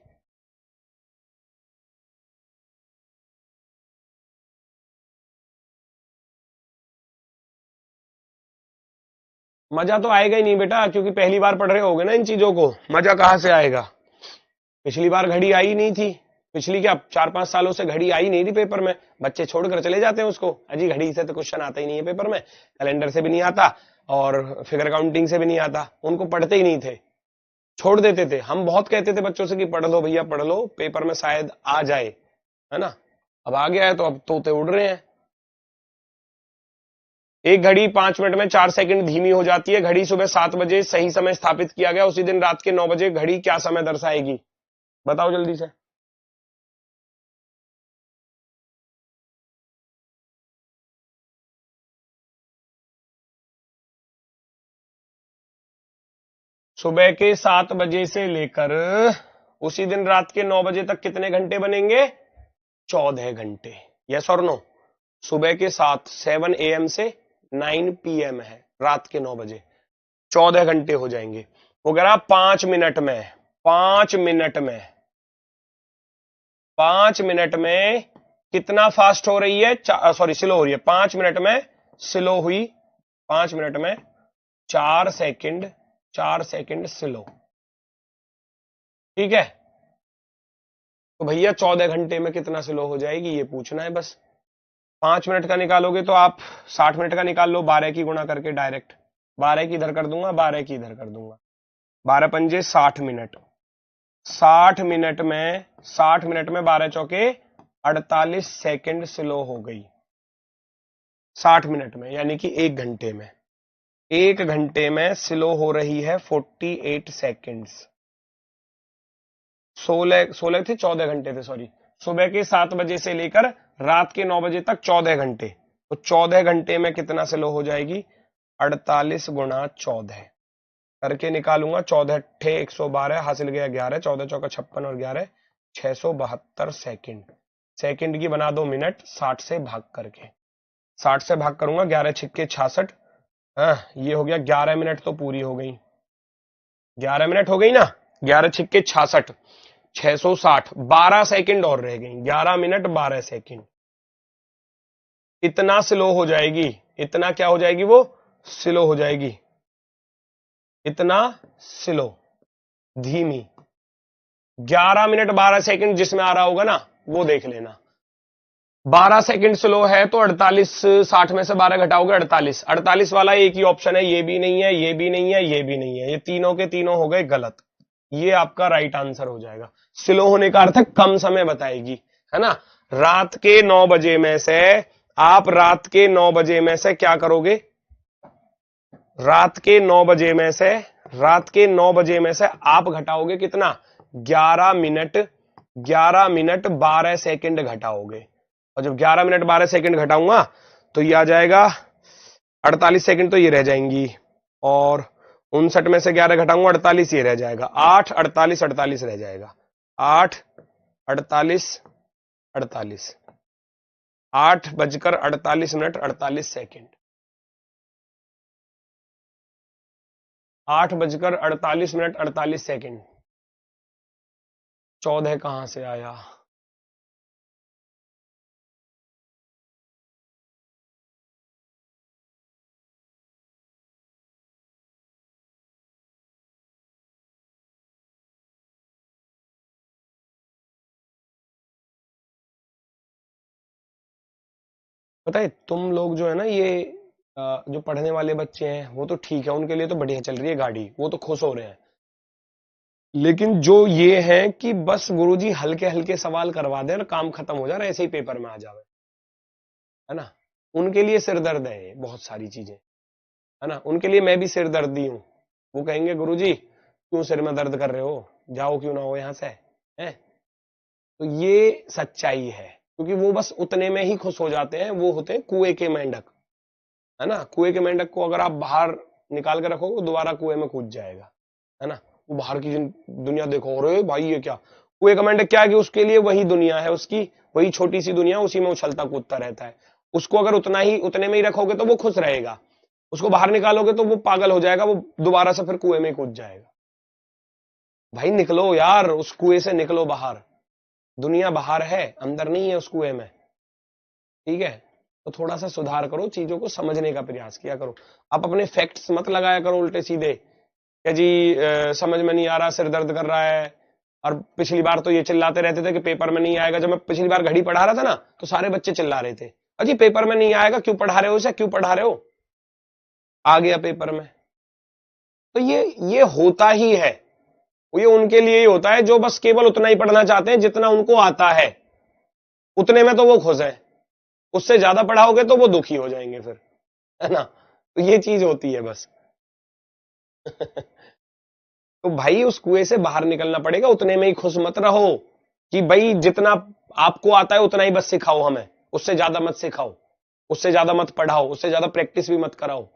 Speaker 1: मजा तो आएगा ही नहीं बेटा, क्योंकि पहली बार पढ़ रहे होगे ना इन चीजों को, मजा कहां से आएगा। पिछली बार घड़ी आई नहीं थी, पिछली क्या 4-5 सालों से घड़ी आई नहीं थी पेपर में, बच्चे छोड़कर चले जाते हैं उसको, अजी घड़ी से तो क्वेश्चन आता ही नहीं है पेपर में, कैलेंडर से भी नहीं आता और फिगर काउंटिंग से भी नहीं आता, उनको पढ़ते ही नहीं थे, छोड़ देते थे। हम बहुत कहते थे बच्चों से कि पढ़ लो भैया पढ़ लो, पेपर में शायद आ जाए, है ना। अब आ गया है तो अब तोते उड़ रहे हैं। एक घड़ी 5 मिनट में 4 सेकंड धीमी हो जाती है। घड़ी सुबह 7 बजे सही समय स्थापित किया गया, उसी दिन रात के 9 बजे घड़ी क्या समय दर्शाएगी, बताओ जल्दी से। सुबह के 7 बजे से लेकर उसी दिन रात के 9 बजे तक कितने घंटे बनेंगे, 14 घंटे। यस और नो। सुबह के 7 AM से 9 PM है, रात के 9 बजे 14 घंटे हो जाएंगे। वो कह रहा 5 मिनट में, 5 मिनट में, 5 मिनट में कितना फास्ट हो रही है, सॉरी स्लो हो रही है। 5 मिनट में स्लो हुई, 5 मिनट में 4 सेकंड, 4 सेकंड स्लो, ठीक है। तो भैया 14 घंटे में कितना स्लो हो जाएगी ये पूछना है बस। 5 मिनट का निकालोगे तो आप 60 मिनट का निकाल लो, 12 की गुणा करके डायरेक्ट, 12 की इधर कर दूंगा, 12 की इधर कर दूंगा, 12 पंजे 60 मिनट, 60 मिनट में, 60 मिनट में 12 चौके 48 सेकंड स्लो हो गई 60 मिनट में, यानी कि 1 घंटे में, 1 घंटे में स्लो हो रही है 48 सेकंड्स। 16 थे, 14 घंटे थे, सॉरी। सुबह के 7 बजे से लेकर रात के 9 बजे तक 14 घंटे, तो 14 घंटे में कितना स्लो हो जाएगी, 48 गुणा 14 करके निकालूंगा। 14 ठे 112, हासिल गया 11, 14 चौका 56 और 11 672 सेकंड। सेकंड की बना दो मिनट, 60 से भाग करके, 60 से भाग करूंगा, 11 छिक्के 66, ये हो गया 11 मिनट तो पूरी हो गई, 11 मिनट हो गई ना, 11 छिक्के 66, 660, 12 सेकंड और रह गई, 11 मिनट 12 सेकंड। इतना स्लो हो जाएगी, इतना क्या हो जाएगी, वो स्लो हो जाएगी, इतना स्लो, धीमी। 11 मिनट 12 सेकंड जिसमें आ रहा होगा ना वो देख लेना। 12 सेकंड स्लो है तो 48, 60 में से 12 घटाओगे 48, 48 वाला एक ही ऑप्शन है, ये भी नहीं है, ये भी नहीं है, ये भी नहीं है, ये तीनों के तीनों हो गए गलत, ये आपका राइट आंसर हो जाएगा। स्लो होने का अर्थ है कम समय बताएगी, है ना। रात के 9 बजे में से आप रात के 9 बजे में से क्या करोगे, रात के 9 बजे में से आप घटाओगे कितना, 11 मिनट 12 सेकंड घटाओगे। और जब 11 मिनट 12 सेकंड घटाऊंगा तो ये आ जाएगा 48 सेकंड, तो ये रह जाएंगी। और 59 में से 11 घटाऊंगा 48, ये रह जाएगा 8, 48 48 रह जाएगा 8 48 48, 8:48 48 सेकंड, 8:48 48 सेकंड। 14 कहां से आया, पता है तुम लोग जो है ना, ये जो पढ़ने वाले बच्चे हैं वो तो ठीक है, उनके लिए तो बढ़िया चल रही है गाड़ी, वो तो खुश हो रहे हैं। लेकिन जो ये है कि बस गुरुजी हल्के हल्के सवाल करवा दें और काम खत्म हो जाए, ऐसे ही पेपर में आ जावे, है ना, उनके लिए सिरदर्द है ये बहुत सारी चीजें, है ना। उनके लिए मैं भी सिरदर्दी हूं। वो कहेंगे गुरुजी क्यों सिर में दर्द कर रहे हो, जाओ क्यों ना हो यहां से, है। तो ये सच्चाई है, क्योंकि वो बस उतने में ही खुश हो जाते हैं। वो होते हैं कुएं के मेंढक, है ना। कुएं के मेंढक को अगर आप बाहर निकाल के रखोगे दोबारा कुएं में कूद जाएगा, है ना। वो बाहर की दुनिया देखो, अरे भाई ये क्या, कुएं का मेंढक क्या है कि उसके लिए वही दुनिया है, उसकी वही छोटी सी दुनिया, उसी में उछलता कूदता रहता है। उसको अगर उतने में ही रखोगे तो वो खुश रहेगा, उसको बाहर निकालोगे तो वो पागल हो जाएगा, वो दोबारा से फिर कुएं में कूद जाएगा। भाई निकलो यार, उस कुएं से निकलो बाहर, दुनिया बाहर है, अंदर नहीं है उस कुएं में, ठीक है। तो थोड़ा सा सुधार करो, चीजों को समझने का प्रयास किया करो। आप अपने फैक्ट्स मत लगाया करो उल्टे सीधे, क्या जी समझ में नहीं आ रहा, सिर दर्द कर रहा है। और पिछली बार तो ये चिल्लाते रहते थे कि पेपर में नहीं आएगा। जब मैं पिछली बार घड़ी पढ़ा रहा था ना, तो सारे बच्चे चिल्ला रहे थे, अजी पेपर में नहीं आएगा, क्यों पढ़ा रहे हो इसे, क्यों पढ़ा रहे हो, आ गया पेपर में। तो ये होता ही है, ये उनके लिए ही होता है जो बस केवल उतना ही पढ़ना चाहते हैं जितना उनको आता है, उतने में तो वो खुश है। उससे ज्यादा पढ़ाओगे तो वो दुखी हो जाएंगे फिर, है ना। तो ये चीज होती है बस। तो भाई उस कुएं से बाहर निकलना पड़ेगा, उतने में ही खुश मत रहो कि भाई जितना आपको आता है उतना ही बस सिखाओ हमें, उससे ज्यादा मत सिखाओ, उससे ज्यादा मत पढ़ाओ, उससे ज्यादा प्रैक्टिस भी मत कराओ।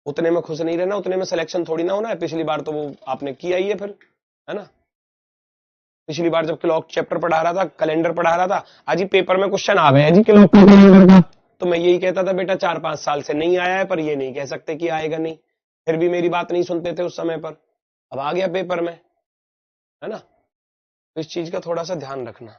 Speaker 1: उतने में खुश नहीं रहना, उतने में सिलेक्शन थोड़ी ना होना है। पिछली बार तो वो आपने किया ही है फिर, है ना। पिछली बार जब क्लॉक चैप्टर पढ़ा रहा था, कैलेंडर पढ़ा रहा था, आज ही पेपर में क्वेश्चन आ गए जी क्लॉक का, तो मैं यही कहता था बेटा 4-5 साल से नहीं आया है, पर ये नहीं कह सकते कि आएगा नहीं। फिर भी मेरी बात नहीं सुनते थे उस समय पर, अब आ गया पेपर में, है ना। तो इस चीज का थोड़ा सा ध्यान रखना।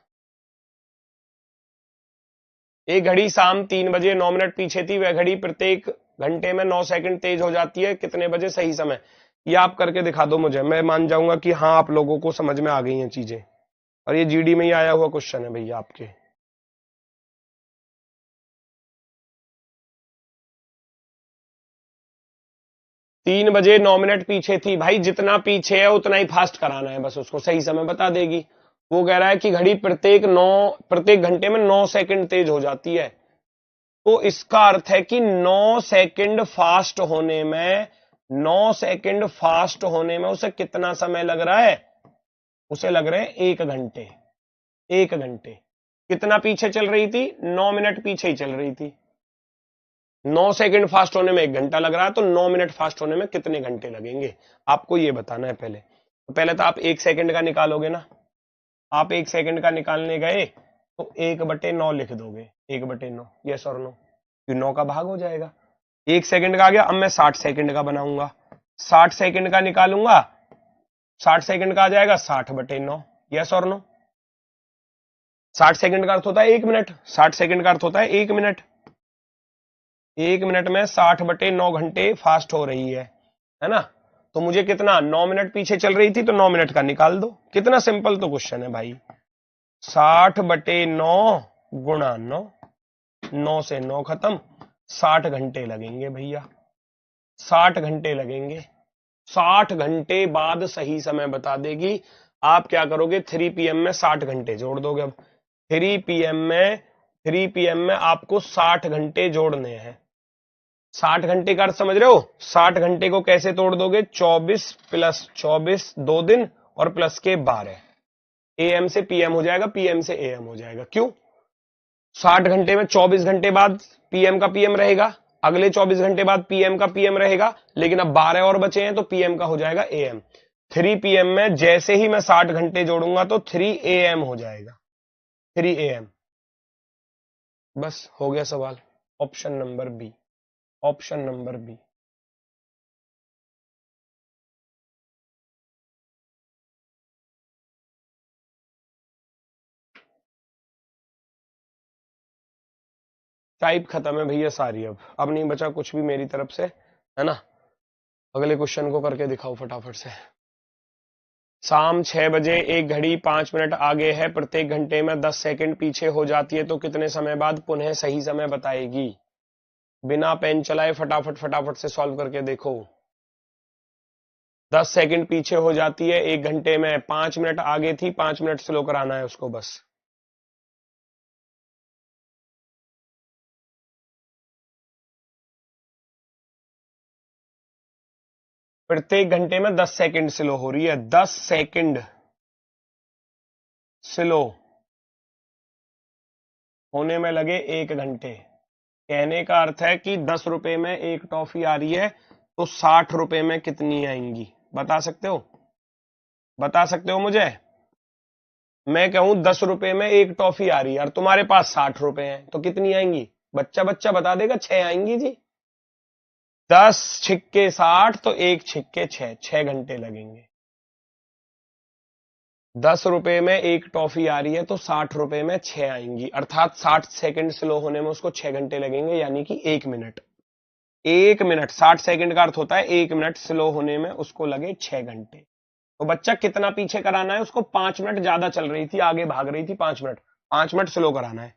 Speaker 1: एक घड़ी शाम 3 बजे 9 मिनट पीछे थी, वह घड़ी प्रत्येक घंटे में 9 सेकंड तेज हो जाती है, कितने बजे सही समय। ये आप करके दिखा दो मुझे, मैं मान जाऊंगा कि हाँ आप लोगों को समझ में आ गई हैं चीजें। और ये जीडी में ही आया हुआ क्वेश्चन है भैया आपके। 3 बजे 9 मिनट पीछे थी, भाई जितना पीछे है उतना ही फास्ट कराना है, बस उसको सही समय बता देगी। वो कह रहा है कि घड़ी प्रत्येक घंटे में 9 सेकंड तेज हो जाती है, तो इसका अर्थ है कि 9 सेकंड फास्ट होने में 9 सेकंड फास्ट होने में उसे कितना समय लग रहा है, उसे लग रहे हैं 1 घंटे। 1 घंटे कितना पीछे चल रही थी, 9 मिनट पीछे ही चल रही थी। 9 सेकंड फास्ट होने में 1 घंटा लग रहा है, तो 9 मिनट फास्ट होने में कितने घंटे लगेंगे, आपको ये बताना है पहले। तो पहले तो आप 1 सेकंड का निकालोगे ना, आप 1 सेकंड का निकालने गए तो 1/9 लिख दोगे, 1/9, यस और नो, फिर 9 का भाग हो जाएगा। 1 सेकंड का आ गया। अब मैं 60 सेकंड का बनाऊंगा, 60 सेकंड का निकालूंगा, 60 सेकंड का आ जाएगा 60/9, यस और नो। 60 सेकंड का अर्थ होता है 1 मिनट, 60 सेकंड का अर्थ होता है 1 मिनट। 1 मिनट में 60/9 घंटे फास्ट हो रही है ना। तो मुझे कितना, 9 मिनट पीछे चल रही थी तो 9 मिनट का निकाल दो। कितना सिंपल तो क्वेश्चन है भाई। 60/9 गुणा 9, 9 से 9 खत्म, 60 घंटे लगेंगे भैया, 60 घंटे लगेंगे। 60 घंटे बाद सही समय बता देगी। आप क्या करोगे, 3 PM में 60 घंटे जोड़ दोगे। अब 3 PM में 3 PM में आपको 60 घंटे जोड़ने हैं। 60 घंटे का अर्थ समझ रहे हो? 60 घंटे को कैसे तोड़ दोगे? 24 प्लस 24 2 दिन और प्लस के 12। AM से PM हो जाएगा, PM से AM हो जाएगा। क्यों? 60 घंटे में 24 घंटे बाद PM का PM रहेगा, अगले 24 घंटे बाद PM का PM रहेगा, लेकिन अब 12 और बचे हैं तो PM का हो जाएगा AM। 3 PM में जैसे ही मैं 60 घंटे जोड़ूंगा तो 3 AM हो जाएगा, 3 AM। बस हो गया सवाल। Option number B, option number B. Type खत्म है भैया सारी, अब नहीं बचा कुछ भी मेरी तरफ से, है ना। अगले क्वेश्चन को करके दिखाओ फटाफट से। शाम 6 बजे एक घड़ी 5 मिनट आगे है, प्रत्येक घंटे में 10 सेकंड पीछे हो जाती है, तो कितने समय बाद पुनः सही समय बताएगी? बिना पेन चलाए फटाफट फटाफट से सॉल्व करके देखो। 10 सेकंड पीछे हो जाती है एक घंटे में, 5 मिनट आगे थी, 5 मिनट स्लो कराना है उसको बस। प्रत्येक घंटे में 10 सेकंड स्लो हो रही है, 10 सेकंड स्लो होने में लगे 1 घंटे। कहने का अर्थ है कि 10 रुपए में एक टॉफी आ रही है, तो 60 रुपए में कितनी आएंगी? बता सकते हो? बता सकते हो मुझे? मैं कहूं 10 रुपए में एक टॉफी आ रही है और तुम्हारे पास 60 रुपए हैं, तो कितनी आएंगी? बच्चा बच्चा बता देगा। 6 आएंगी जी। 10 छिक्के 60, तो 1 छिक्के 6, 6 घंटे लगेंगे। 10 रुपए में एक टॉफी आ रही है तो 60 रुपए में 6 आएंगी, अर्थात 60 सेकंड स्लो होने में उसको 6 घंटे लगेंगे, यानी कि 1 मिनट। 1 मिनट, 60 सेकंड का अर्थ होता है 1 मिनट स्लो होने में उसको लगे 6 घंटे। तो बच्चा कितना पीछे कराना है उसको? 5 मिनट ज्यादा चल रही थी, आगे भाग रही थी 5 मिनट, 5 मिनट स्लो कराना है।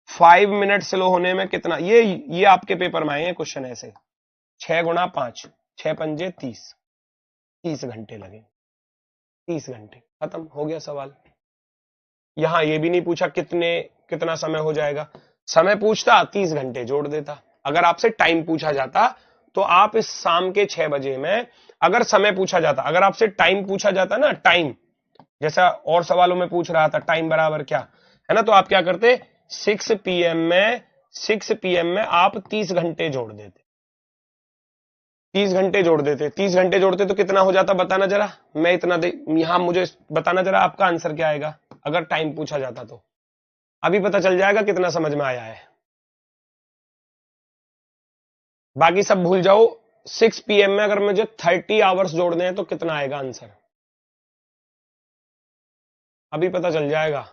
Speaker 1: 5 मिनट स्लो होने में कितना? ये आपके पेपर में आए हैं क्वेश्चन ऐसे। 6 गुणा 5, 6 पंजे 30, 30 घंटे लगे, 30 घंटे। खत्म हो गया सवाल। यहां ये भी नहीं पूछा कितना समय हो जाएगा। समय पूछता 30 घंटे जोड़ देता। अगर आपसे टाइम पूछा जाता तो आप इस शाम के 6 बजे में, अगर समय पूछा जाता, अगर आपसे टाइम पूछा जाता ना, टाइम जैसा और सवालों में पूछ रहा था टाइम बराबर क्या है ना, तो आप क्या करते? 6 PM में आप 30 घंटे जोड़ देते, 30 घंटे जोड़ देते, 30 घंटे जोड़ते तो कितना हो जाता? बताना जरा। मैं इतना दे यहां, मुझे बताना जरा आपका आंसर क्या आएगा अगर टाइम पूछा जाता तो। अभी पता चल जाएगा कितना समझ में आया है। बाकी सब भूल जाओ। 6 PM में अगर मुझे 30 आवर्स जोड़ने हैं तो कितना आएगा आंसर? अभी पता चल जाएगा।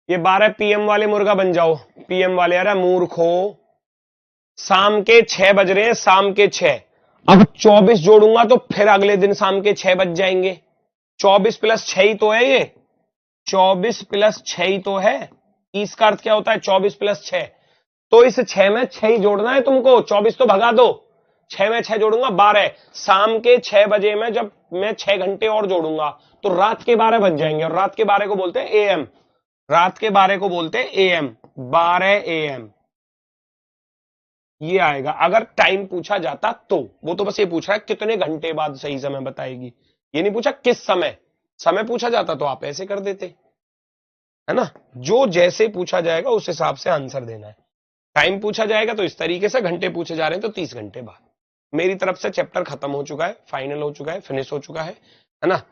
Speaker 1: ये 12 PM वाले मुर्गा बन जाओ। PM वाले, अरे मूर्खो, शाम के 6 बज रहे हैं, शाम के 6। अब 24 जोड़ूंगा तो फिर अगले दिन शाम के 6 बज जाएंगे। 24 प्लस 6 ही तो है ये, 24 प्लस 6 ही तो है। इसका अर्थ क्या होता है? 24 प्लस 6। तो इस 6 में 6 ही जोड़ना है तुमको, 24 तो भगा दो। 6 में 6 जोड़ूंगा 12। शाम के 6 बजे में जब मैं 6 घंटे और जोड़ूंगा तो रात के 12 बज जाएंगे, और रात के 12 को बोलते हैं AM। रात के 12 को बोलते हैं AM, 12 AM ये आएगा अगर टाइम पूछा जाता तो। वो तो बस ये पूछ रहा है कितने घंटे बाद सही समय बताएगी, ये नहीं पूछा किस समय। समय पूछा जाता तो आप ऐसे कर देते, है ना। जो जैसे पूछा जाएगा उस हिसाब से आंसर देना है। टाइम पूछा जाएगा तो इस तरीके से, घंटे पूछे जा रहे हैं तो 30 घंटे बाद। मेरी तरफ से चैप्टर खत्म हो चुका है, फाइनल हो चुका है, फिनिश हो चुका है ना।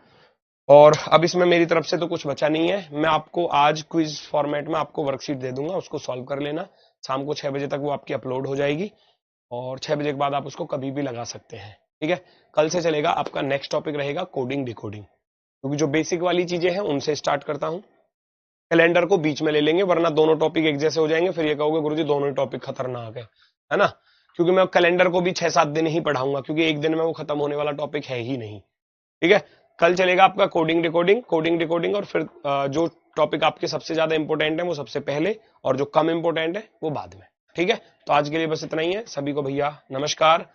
Speaker 1: और अब इसमें मेरी तरफ से तो कुछ बचा नहीं है। मैं आपको आज क्विज फॉर्मेट में आपको वर्कशीट दे दूंगा, उसको सॉल्व कर लेना। शाम को 6 बजे तक वो आपकी अपलोड हो जाएगी, और 6 बजे के बाद आप उसको कभी भी लगा सकते हैं, ठीक है। कल से चलेगा आपका नेक्स्ट टॉपिक रहेगा कोडिंग डिकोडिंग, क्योंकि जो बेसिक वाली चीजें हैं उनसे स्टार्ट करता हूं। कैलेंडर को बीच में ले लेंगे, वरना दोनों टॉपिक एक जैसे हो जाएंगे, फिर ये कहोगे गुरुजी दोनों ही टॉपिक खतरनाक है ना। क्योंकि मैं कैलेंडर को भी 6-7 दिन ही पढ़ाऊंगा, क्योंकि एक दिन में वो खत्म होने वाला टॉपिक है ही नहीं, ठीक है। कल चलेगा आपका कोडिंग डिकोडिंग, और फिर जो टॉपिक आपके सबसे ज्यादा इंपॉर्टेंट है वो सबसे पहले, और जो कम इंपॉर्टेंट है वो बाद में। ठीक है, तो आज के लिए बस इतना ही है। सभी को भैया नमस्कार।